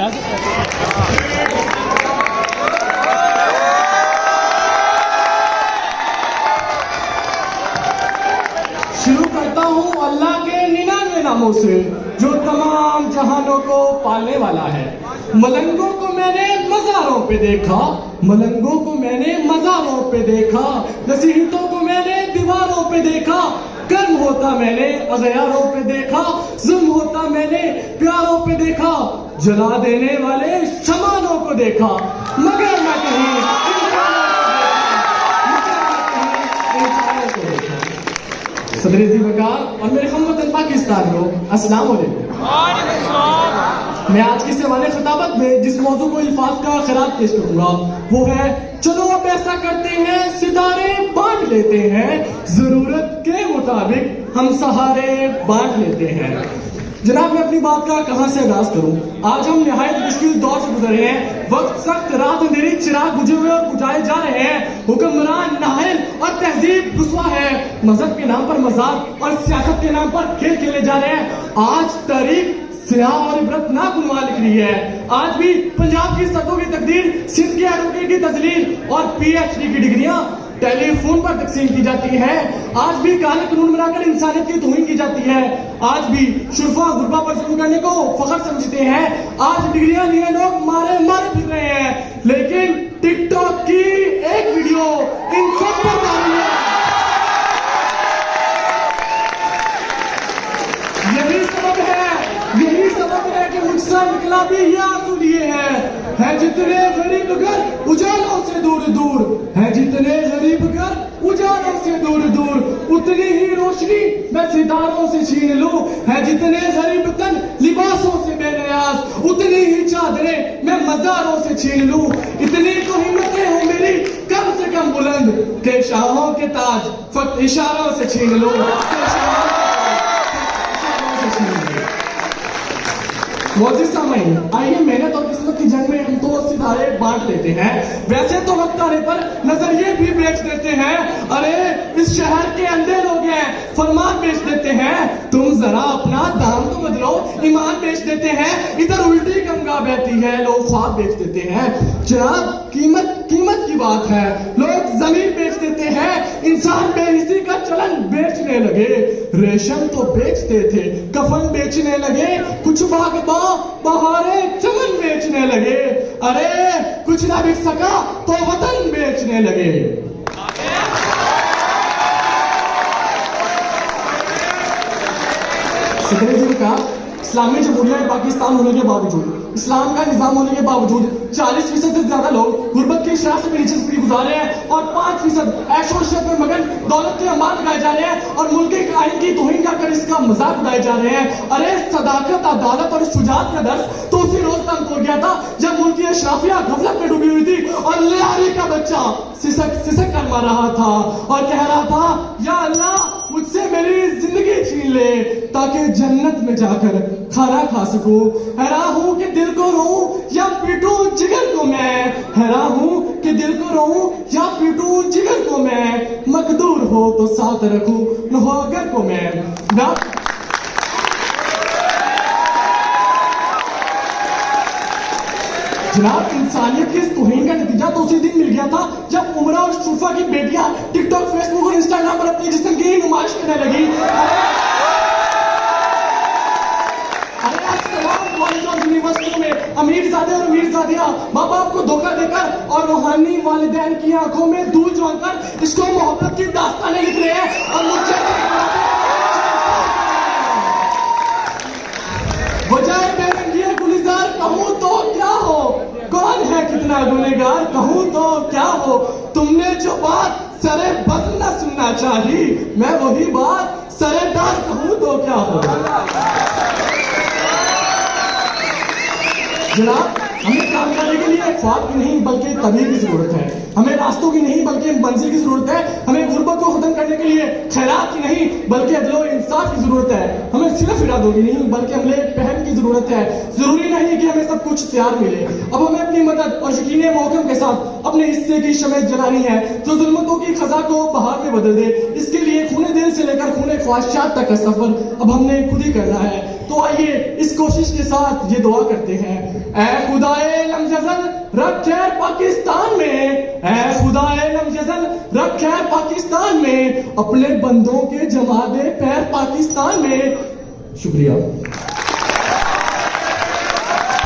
शुरू करता हूँ अल्लाह के 99 नामों से जो तमाम जहानों को पालने वाला है। मलंगों को मैंने मज़ारों पे देखा, मलंगों को मैंने मज़ारों पे देखा, नसीहतों को मैंने दीवारों पे देखा, कर्म होता मैंने अग़यारों पे देखा, ज़ुल्म होता मैंने प्यारों पे देखा, जला देने वाले शमानों को देखा, मगर मैं कहीं इंसानों को देखा। सदर वकार और मेरे हमवतन पाकिस्तानियों, अस्सलाम वालेकुम। मैं आज की सवाल खिताबत में जिस मौजू को अल्फाज का खिरात पेश करूंगा वो है, चलो अब ऐसा करते हैं सितारे बांट लेते हैं, जरूरत के मुताबिक हम सहारे बांट लेते हैं। जनाब, मैं अपनी बात का कहां से आगाज करूं। आज हम निहायत मुश्किल दौर से गुजरे हैं। वक्त सख्त, रात अंधेरी, चिराग बुझे हुए और बुझाए जा रहे हैं। हुक्मरान नाहिल और तहजीब रुस्वा है। मजहब के नाम पर मजाक और सियासत के नाम पर खेल खेले जा रहे हैं। आज तारीख स्याह और इबरतनाक उन्वान लिख रही है। आज भी पंजाब की सड़कों की तकदीर, सिंध के एडवोकेट की तजलील और PhD की डिग्रियां टेलीफोन पर तकसीम की जाती है। आज भी काले कानून बनाकर इंसानियत की तौहीन की जाती है। आज भी शुरफा गुरबा पर जुल्म करने को फख्र समझते हैं। आज डिग्रियां लिए लोग मारे मारे फिर रहे हैं, लेकिन टिकटॉक की एक वीडियो इन सब पर तारी है। यही सबब है कि मुझसे इनकलाबी ये आंसू लिए हैं। जितने गरीब घर उजालों से दूर दूर, है जितने गरीब घर उजालों से दूर दूर, उतनी ही रोशनी मैं सितारों से छीन लूं। है जितने गरीब तन लिबासों से बेनियाज, उतनी ही चादरें मैं मज़ारों से छीन लूं। इतनी तो हिम्मतें हो मेरी कम से कम बुलंद के शाहों के ताज फक्त इशारों से छीन लूं। आइए, मेहनत और किस्मत की जंग में हम तो सितारे बांट लेते हैं। वैसे तो वक्त आने पर नजरिए भी बेच देते हैं। अरे इस शहर के अंधे लोग हैं, फरमान बेच देते हैं। तुम जरा अपना दाम तो बदलो, ईमान बेच देते हैं। इधर उल्टी गंगा बहती है, लोग ख्वाब बेच देते हैं। जनाब, कीमत की बात है। लोग जमीन बेच देते हैं, इंसान बेहिसी का चलन बेचने लगे। रेशम तो बेचते थे, कफन बेचने लगे। कुछ बागबा बहारे चमन बेचने लगे। अरे कुछ ना बिक सका तो वतन बेचने लगे। सदर जी का इस्लामी जमहूरियत पाकिस्तान होने के बावजूद, इस्लाम का निजाम होने के बावजूद 40% से ज्यादा लोग गुर्बत की शराब से नीचे जिंदगी गुजार रहे हैं और 5% ऐशो-ओ-शौक में मगन दौलत के अमाल लगाए जा रहे हैं और मुल्क के आइन की तौहीन कर इसका मजाक उड़ाए जा रहे हैं। अरे सदाकत, अदालत और शुजात का दर्स तो उसी रोज तक हो गया था जब मुल्क की अशराफिया गफलत में डूबी हुई थी और लियारी का बच्चा सिसक कर मर रहा था और कह रहा था, या अल्लाह मुझसे मेरी जिंदगी छीन ले ताकि जन्नत में जाकर खाना खा सकूं। हैरान हूं कि दिल को रोऊं या पीटूं जिगर को मैं। हैरान हूं कि दिल को रोऊं या पीटूं जिगर को मैं। मकदूर हो तो साथ रखूं नौगर को मैं। जनाब, इंसानियत की इस तौहीन का नतीजा तो उसी दिन मिल गया था जब उमरा और शुफा की बेटियां टिकटॉक, फेसबुक और इंस्टाग्राम पर अपनी जिस्म की नुमाइश करने लगी। यूनिवर्सिटियों में अमीरजादे और अमीरजादियां माँ बाप को धोखा देकर और रूहानी वालिदैन की आंखों में धूल झोंककर इसको मोहब्बत की दास्तानें लिख रहे हैं और मुझे बजाय बेरंगी गुलजार कहूं तो क्या हो, कौन है कितना गुनहगार कहूं तो क्या हो। तुमने जो बात सरे बस न सुनना चाहिए, मैं वही बात सरेदार कहूं तो क्या हो। जनाब, हमें कामयाबी के लिए ख्वाब की नहीं बल्कि तबीयत की जरूरत है। हमें रास्तों की नहीं बल्कि मंजिल की जरूरत है। हमें गुर्बत को खत्म करने के लिए खैरात की नहीं बल्कि अदलो इंसाफ की जरूरत है। हमें सिर्फ इरादों की नहीं बल्कि अमले पहल की जरूरत है। जरूरी नहीं कि हमें सब कुछ तैयार मिले। अब हमें अपनी मदद और यकीन मौकम के साथ अपने हिस्से की शमዕ जलानी है जो जुल्मतों की खजा को बहार में बदल दे। इसके लिए खूने दिल से लेकर खूने ख्वाहिशात तक का सफर अब हमने खुद ही करना है। तो आइए इस कोशिश के साथ ये दुआ करते हैं, ऐ खुदाए लमजल रख खैर पाकिस्तान में, ऐ खुदाए लमजल रख खैर पाकिस्तान में, अपने बंदों के जमा दे पैर पाकिस्तान में। शुक्रिया।